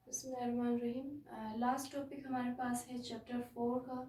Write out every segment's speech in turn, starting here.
بسم اللہ الرحمن الرحیم. لاسٹ ٹاپک ہمارے پاس ہے چیپٹر 4 کا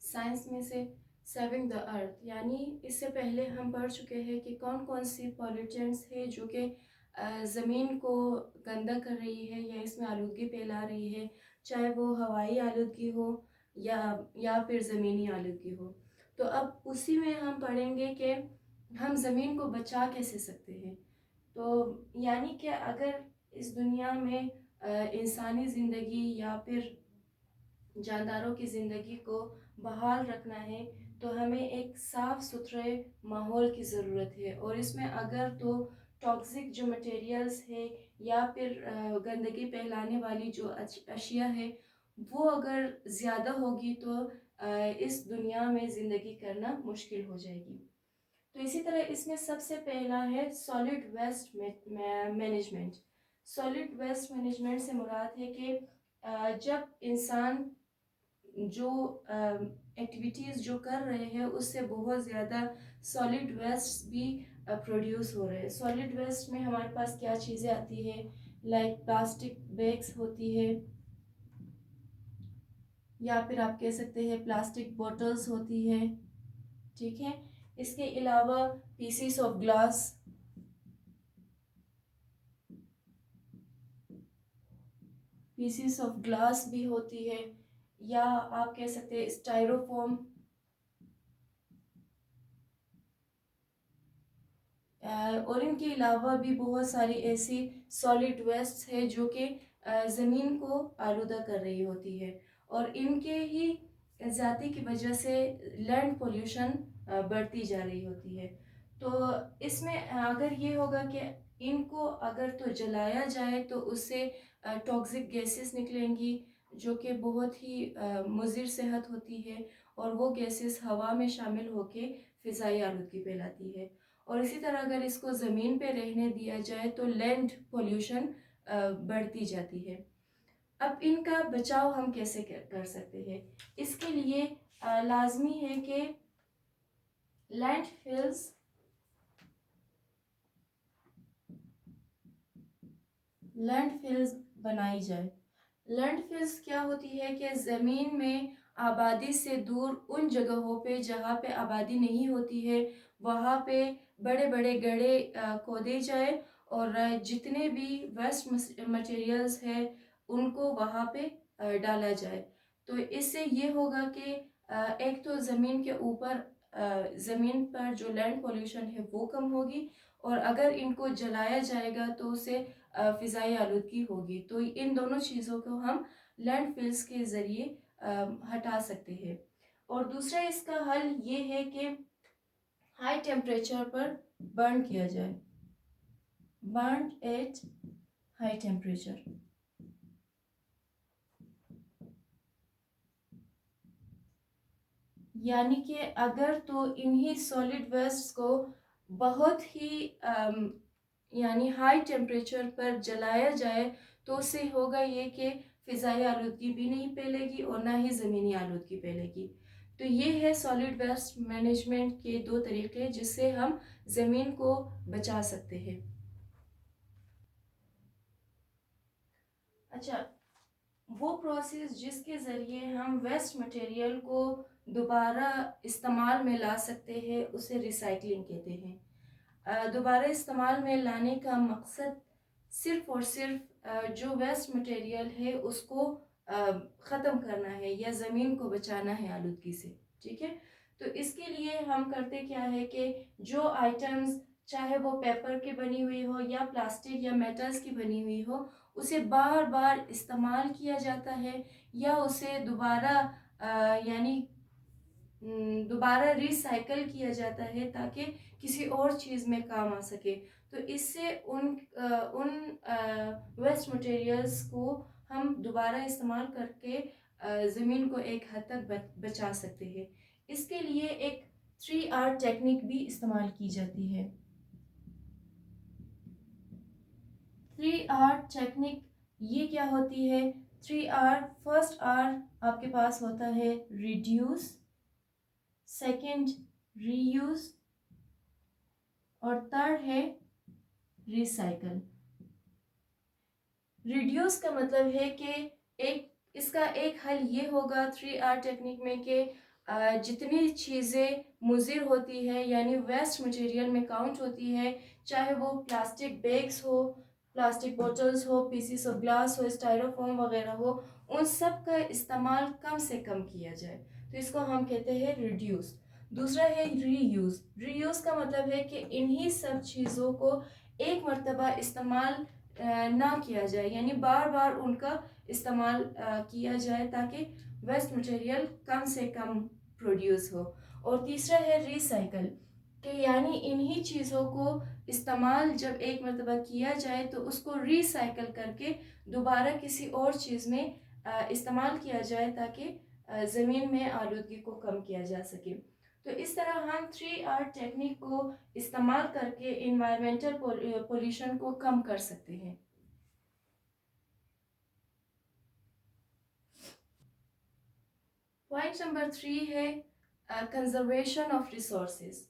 سائنس میں سے سیونگ دا ارتھ. یعنی اس سے پہلے ہم پڑھ چکے ہیں کہ کون کون سی پولیوٹنٹس ہے جو کہ زمین کو گندا کر رہی ہے یا اس میں آلودگی پھیلا رہی ہے، چاہے وہ ہوائی آلودگی ہو یا پھر زمینی آلودگی ہو. تو اب اسی میں ہم پڑھیں گے کہ ہم زمین کو بچا کیسے سکتے ہیں. تو یعنی کہ اگر اس دنیا میں انسانی زندگی یا پھر جانداروں کی زندگی کو بحال رکھنا ہے تو ہمیں ایک صاف ستھرے ماحول کی ضرورت ہے. اور اس میں اگر تو ٹاکسک جو مٹیریلز ہے یا پھر گندگی پھیلانے والی جو اشیاء ہے وہ اگر زیادہ ہوگی تو اس دنیا میں زندگی کرنا مشکل ہو جائے گی. تو اسی طرح اس میں سب سے پہلا ہے solid waste management. Solid waste management سے مراد ہے کہ جب انسان جو ایکٹیویٹیز جو کر رہے ہیں اس سے بہت زیادہ سالڈ ویسٹ بھی پروڈیوس ہو رہے ہیں. سالڈ ویسٹ میں ہمارے پاس کیا چیزیں آتی ہے، لائک پلاسٹک بیگس ہوتی ہے یا پھر آپ کہہ سکتے ہیں پلاسٹک بوٹلز ہوتی ہے. ٹھیک ہے، اس کے علاوہ پیسز آف گلاس، بھی ہوتی ہے، یا آپ کہہ سکتے ہیں اسٹائروفوم. اور ان کے علاوہ بھی بہت ساری ایسی سالڈ ویسٹ ہے جو کہ زمین کو آلودہ کر رہی ہوتی ہے، اور ان کے ہی زیادتی کی وجہ سے لینڈ پولیوشن بڑھتی جا رہی ہوتی ہے. تو اس میں اگر یہ ہوگا کہ ان کو اگر تو جلایا جائے تو اس سے ٹاکسک گیسز نکلیں گی جو کہ بہت ہی مضر صحت ہوتی ہے، اور وہ گیسز ہوا میں شامل ہو کے فضائی آلودگی پھیلاتی ہے. اور اسی طرح اگر اس کو زمین پہ رہنے دیا جائے تو لینڈ پولیوشن بڑھتی جاتی ہے. اب ان کا بچاؤ ہم کیسے کر سکتے ہیں؟ اس کے لیے لازمی ہے کہ لینڈ فلز بنائی جائے. لینڈ فلز کیا ہوتی ہے کہ زمین میں آبادی سے دور ان جگہوں پہ جہاں پہ آبادی نہیں ہوتی ہے وہاں پہ بڑے بڑے گڑھے کھودے جائے اور جتنے بھی ویسٹ مٹیریلز ہیں ان کو وہاں پہ ڈالا جائے. تو اس سے یہ ہوگا کہ ایک تو زمین کے اوپر زمین پر جو لینڈ پولیوشن ہے وہ کم ہوگی، اور اگر ان کو جلایا جائے گا تو اسے فضائی آلودگی ہوگی. تو ان دونوں چیزوں کو ہم لینڈ فلز کے ذریعے ہٹا سکتے ہیں. اور دوسرا اس کا حل یہ ہے کہ ہائی ٹیمپریچر پر برن کیا جائے. Burn at high temperature. یعنی کہ اگر تو انہی سالڈ ویسٹ کو بہت ہی یعنی ہائی ٹیمپریچر پر جلایا جائے تو اس سے ہوگا یہ کہ فضائی آلودگی بھی نہیں پھیلے گی اور نہ ہی زمینی آلودگی پھیلے گی. تو یہ ہے سالڈ ویسٹ مینجمنٹ کے دو طریقے جس سے ہم زمین کو بچا سکتے ہیں. اچھا، وہ پروسیس جس کے ذریعے ہم ویسٹ مٹیریل کو دوبارہ استعمال میں لا سکتے ہیں اسے ریسائکلنگ کہتے ہیں. دوبارہ استعمال میں لانے کا مقصد صرف اور صرف جو ویسٹ مٹیریل ہے اس کو ختم کرنا ہے یا زمین کو بچانا ہے آلودگی سے. ٹھیک ہے، تو اس کے لیے ہم کرتے کیا ہے کہ جو آئٹمز چاہے وہ پیپر کی بنی ہوئی ہو یا پلاسٹک یا میٹلز کی بنی ہوئی ہو اسے بار بار استعمال کیا جاتا ہے یا اسے یعنی دوبارہ ریسائیکل کیا جاتا ہے تاکہ کسی اور چیز میں کام آ سکے. تو اس سے ان ویسٹ مٹیریلز کو ہم دوبارہ استعمال کر کے زمین کو ایک حد تک بچا سکتے ہیں. اس کے لیے ایک 3R ٹیکنیک بھی استعمال کی جاتی ہے. 3R ٹیکنیک یہ کیا ہوتی ہے؟ 3R، فرسٹ R آپ کے پاس ہوتا ہے ریڈیوس، سیکنڈ ری یوز، اور تھرڈ ہے ریسائیکل. ریڈیوس کا مطلب ہے کہ اس کا ایک حل یہ ہوگا 3R ٹیکنیک میں کہ جتنی چیزیں مضر ہوتی ہے یعنی ویسٹ مٹیریل میں کاؤنٹ ہوتی ہے، چاہے وہ پلاسٹک بیگس ہو، پلاسٹک بوٹلز ہو، پیسز آف گلاس ہو، اسٹائروفوم وغیرہ ہو، ان سب کا استعمال کم سے کم کیا جائے، تو اس کو ہم کہتے ہیں ریڈیوس۔ دوسرا ہے ری یوز۔ ری یوز کا مطلب ہے کہ انہی سب چیزوں کو ایک مرتبہ استعمال نہ کیا جائے، یعنی بار بار ان کا استعمال کیا جائے تاکہ ویسٹ مٹیریل کم سے کم پروڈیوس ہو۔ اور تیسرا ہے ریسائیکل، کہ یعنی انہی چیزوں کو استعمال جب ایک مرتبہ کیا جائے تو اس کو ریسائیکل کر کے دوبارہ کسی اور چیز میں استعمال کیا جائے تاکہ زمین میں آلودگی کو کم کیا جا سکے۔ تو اس طرح ہم 3R ٹیکنیک کو استعمال کر کے انوائرمنٹل پولیوشن کو کم کر سکتے ہیں۔ پوائنٹ نمبر 3 ہے conservation of resources.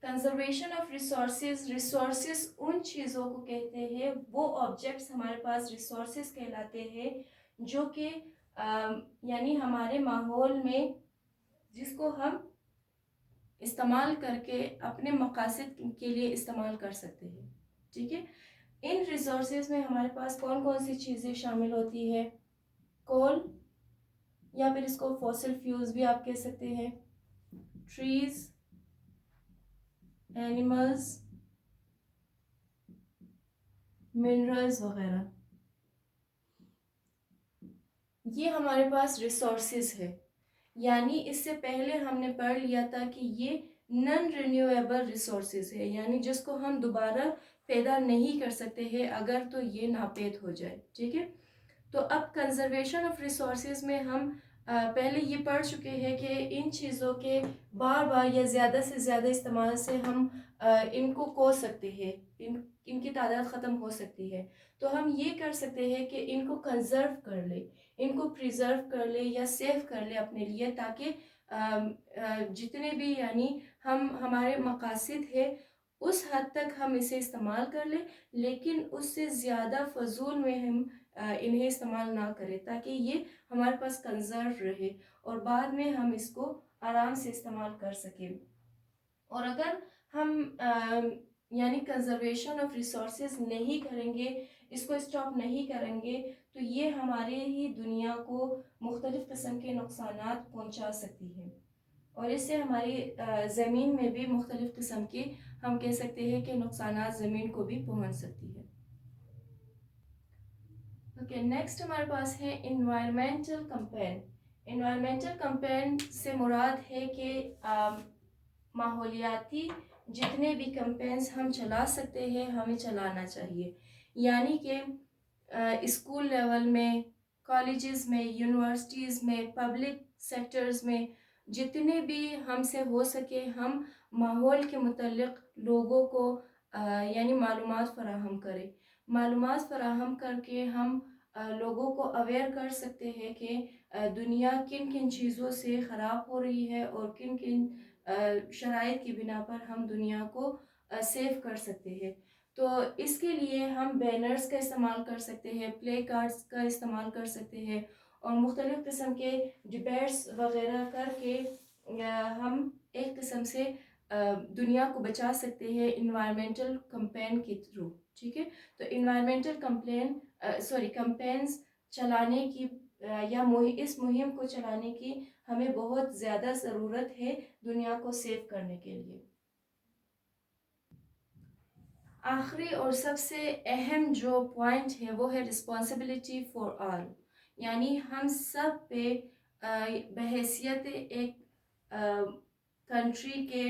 Conservation of resources, resources ان چیزوں کو کہتے ہیں، وہ آبجیکٹس ہمارے پاس ریسورسز کہلاتے ہیں جو کہ یعنی ہمارے ماحول میں جس کو ہم استعمال کر کے اپنے مقاصد کے لیے استعمال کر سکتے ہیں، ٹھیک ہے۔ ان ریسورسز میں ہمارے پاس کون کون سی چیزیں شامل ہوتی ہے؟ کول، یا پھر اس کو فوسل فیوز بھی آپ کہہ سکتے ہیں، ٹریز، اینیملز، منرلز وغیرہ، یہ ہمارے پاس ریسورسز ہے۔ یعنی اس سے پہلے ہم نے پڑھ لیا تھا کہ یہ نن رینیویبل ریسورسز ہے، یعنی جس کو ہم دوبارہ پیدا نہیں کر سکتے ہیں اگر تو یہ ناپید ہو جائے، ٹھیک ہے۔ تو اب کنزرویشن آف ریسورسز میں ہم پہلے یہ پڑھ چکے ہیں کہ ان چیزوں کے بار بار یا زیادہ سے زیادہ استعمال سے ہم ان کو کھو سکتے ہیں، ان کی تعداد ختم ہو سکتی ہے۔ تو ہم یہ کر سکتے ہیں کہ ان کو کنزرو کر لیں، ان کو پریزرو کر لیں یا سیو کر لیں اپنے لیے، تاکہ جتنے بھی یعنی ہمارے مقاصد ہے اس حد تک ہم اسے استعمال کر لیں، لیکن اس سے زیادہ فضول میں ہم انہیں استعمال نہ کریں، تاکہ یہ ہمارے پاس کنزرو رہے اور بعد میں ہم اس کو آرام سے استعمال کر سکیں۔ اور اگر ہم یعنی کنزرویشن آف ریسورسز نہیں کریں گے، اس کو اسٹاپ نہیں کریں گے، تو یہ ہمارے ہی دنیا کو مختلف قسم کے نقصانات پہنچا سکتی ہے، اور اس سے ہماری زمین میں بھی مختلف قسم کے ہم کہہ سکتے ہیں کہ نقصانات زمین کو بھی پہنچ سکتی ہے۔ اوکے، نیکسٹ ہمارے پاس ہے انوائرمنٹل کمپین۔ انوائرمنٹل کمپین سے مراد ہے کہ ماحولیاتی جتنے بھی کمپینز ہم چلا سکتے ہیں ہمیں چلانا چاہیے، یعنی کہ اسکول لیول میں، کالجز میں، یونیورسٹیز میں، پبلک سیکٹرز میں جتنے بھی ہم سے ہو سکے ہم ماحول کے متعلق لوگوں کو یعنی معلومات فراہم کریں۔ معلومات فراہم کر کے ہم لوگوں کو اویئر کر سکتے ہیں کہ دنیا کن کن چیزوں سے خراب ہو رہی ہے اور کن کن شرائط کی بنا پر ہم دنیا کو سیو کر سکتے ہیں۔ تو اس کے لیے ہم بینرز کا استعمال کر سکتے ہیں، پلے کارڈز کا استعمال کر سکتے ہیں، اور مختلف قسم کے ڈبیٹس وغیرہ کر کے ہم ایک قسم سے دنیا کو بچا سکتے ہیں انوائرمنٹل کمپین کے تھرو، ٹھیک ہے۔ تو انوائرمنٹل کمپینز چلانے کی یا اس مہم کو چلانے کی ہمیں بہت زیادہ ضرورت ہے دنیا کو سیو کرنے کے لیے۔ آخری اور سب سے اہم جو پوائنٹ ہے وہ ہے رسپانسبلٹی فار آل، یعنی ہم سب پہ بحیثیت ایک کنٹری کے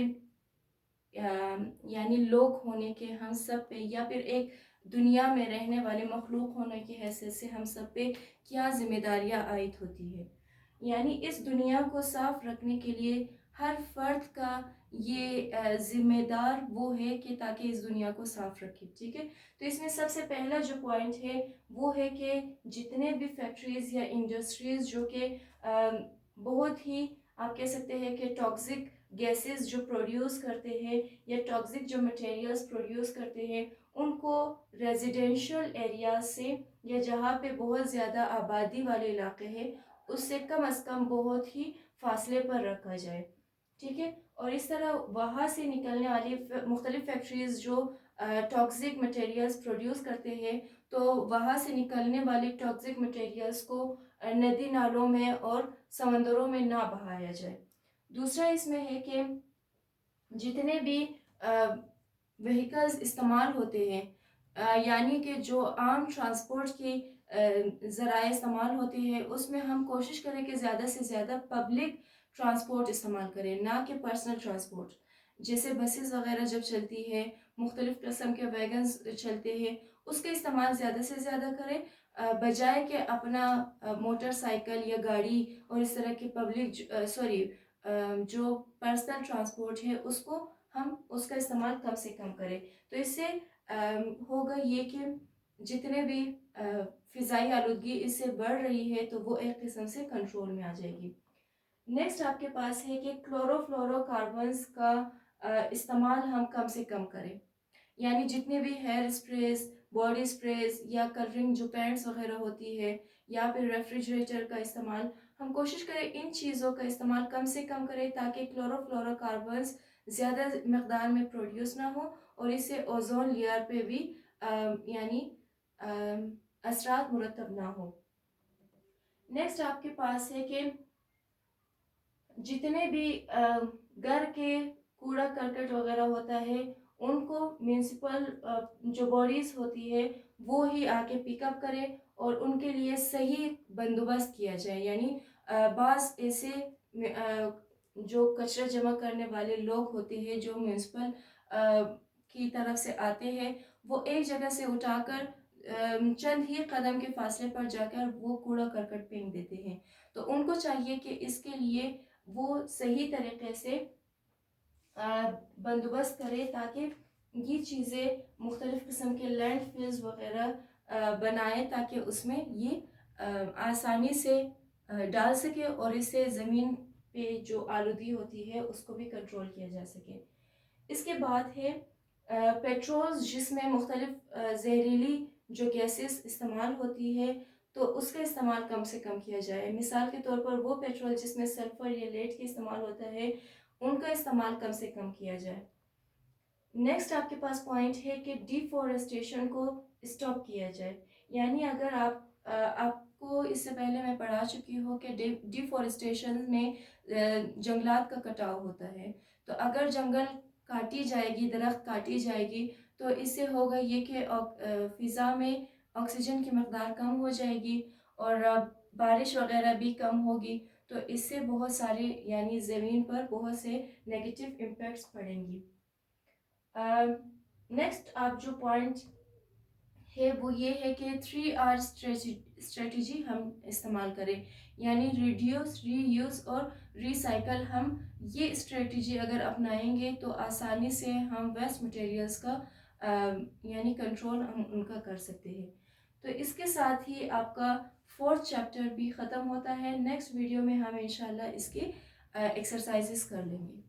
یعنی لوگ ہونے کے ہم سب پہ، یا پھر ایک دنیا میں رہنے والے مخلوق ہونے کی حیثیت سے ہم سب پہ کیا ذمہ داریاں عائد ہوتی ہے۔ یعنی اس دنیا کو صاف رکھنے کے لیے ہر فرد کا یہ ذمہ دار وہ ہے کہ تاکہ اس دنیا کو صاف رکھے، ٹھیک ہے۔ تو اس میں سب سے پہلا جو پوائنٹ ہے وہ ہے کہ جتنے بھی فیکٹریز یا انڈسٹریز جو کہ بہت ہی آپ کہہ سکتے ہیں کہ ٹاکسک گیسز جو پروڈیوس کرتے ہیں یا ٹاکسک جو مٹیریلز پروڈیوس کرتے ہیں، ان کو ریزیڈینشل ایریاز سے یا جہاں پہ بہت زیادہ آبادی والے علاقے ہیں اس سے کم از کم بہت ہی فاصلے پر رکھا جائے، ٹھیک ہے. اور اس طرح وہاں سے نکلنے والی مختلف فیکٹریز جو ٹاکسک مٹیریلز پروڈیوس کرتے ہیں تو وہاں سے نکلنے والی ٹاکسک مٹیریلز کو ندی نالوں میں اور سمندروں میں نہ بہایا جائے. دوسرا اس میں ہے کہ جتنے بھی وہیکلز استعمال ہوتے ہیں یعنی کہ جو عام ٹرانسپورٹ کی ذرائع استعمال ہوتے ہیں اس میں ہم کوشش کریں کہ زیادہ سے زیادہ پبلک ٹرانسپورٹ استعمال کریں، نہ کہ پرسنل ٹرانسپورٹ. جیسے بسیز وغیرہ جب چلتی ہے، مختلف قسم کے ویگنز چلتے ہیں، اس کا استعمال زیادہ سے زیادہ کریں بجائے کہ اپنا موٹر سائیکل یا گاڑی اور اس طرح کی پبلک جو پرسنل ٹرانسپورٹ ہے اس کو ہم اس کا استعمال کم سے کم کریں. تو اس سے ہوگا یہ کہ جتنے بھی فضائی آلودگی اس سے بڑھ رہی ہے تو وہ ایک قسم سے کنٹرول میں آ جائے گی. نیکسٹ آپ کے پاس ہے کہ کلورو فلورو کاربنز کا استعمال ہم کم سے کم کریں، یعنی جتنے بھی ہیئر اسپریز، باڈی اسپریز یا کلرنگ جو پینٹس وغیرہ ہوتی ہے یا پھر ریفریجریٹر کا استعمال، ہم کوشش کریں ان چیزوں کا استعمال کم سے کم کریں تاکہ کلورو فلورو کاربنز زیادہ مقدار میں پروڈیوس نہ ہو اور اس سے اوزون لیئر پہ بھی یعنی اثرات مرتب نہ ہو. نیکسٹ آپ کے پاس ہے کہ جتنے بھی گھر کے کوڑا کرکٹ وغیرہ ہوتا ہے ان کو میونسپل جو باڈیز ہوتی ہے وہ ہی آ کے پک اپ کرے اور ان کے لیے صحیح بندوبست کیا جائے. یعنی بعض ایسے جو کچرا جمع کرنے والے لوگ ہوتے ہیں جو میونسپل کی طرف سے آتے ہیں وہ ایک جگہ سے اٹھا کر چند ہی قدم کے فاصلے پر جا کر وہ کوڑا کرکٹ پھینک دیتے ہیں. تو ان کو چاہیے کہ اس کے لیے وہ صحیح طریقے سے بندوبست کرے تاکہ یہ چیزیں مختلف قسم کے لینڈ فلز وغیرہ بنائے تاکہ اس میں یہ آسانی سے ڈال سکے اور اس سے زمین پہ جو آلودگی ہوتی ہے اس کو بھی کنٹرول کیا جا سکے. اس کے بعد ہے پیٹرولز جس میں مختلف زہریلی جو گیسز استعمال ہوتی ہے تو اس کا استعمال کم سے کم کیا جائے. مثال کے طور پر وہ پیٹرول جس میں سلفر یا لیڈ کا استعمال ہوتا ہے ان کا استعمال کم سے کم کیا جائے. نیکسٹ آپ کے پاس پوائنٹ ہے کہ ڈیفورسٹیشن کو اسٹاپ کیا جائے. یعنی اگر آپ کو اس سے پہلے میں پڑھا چکی ہوں کہ ڈیفورسٹیشن میں جنگلات کا کٹاؤ ہوتا ہے، تو اگر جنگل کاٹی جائے گی، درخت کاٹی جائے گی تو اس سے ہوگا یہ کہ فضا میں آکسیجن کی مقدار کم ہو جائے گی اور بارش وغیرہ بھی کم ہوگی. تو اس سے بہت سارے یعنی زمین پر بہت سے نیگیٹو امپیکٹس پڑیں گی. نیکسٹ آپ جو پوائنٹ ہے وہ یہ ہے کہ 3R اسٹریٹجی ہم استعمال کریں، یعنی ریڈیوس، ری یوز اور ری سائیکل. ہم یہ اسٹریٹجی اگر اپنائیں گے تو آسانی سے ہم ویسٹ مٹیریلز کا یعنی کنٹرول ہم ان کا کر سکتے ہیں. تو اس کے ساتھ ہی آپ کا 4th چیپٹر بھی ختم ہوتا ہے. نیکسٹ ویڈیو میں ہم انشاءاللہ اس کی ایکسرسائزز کر لیں گے.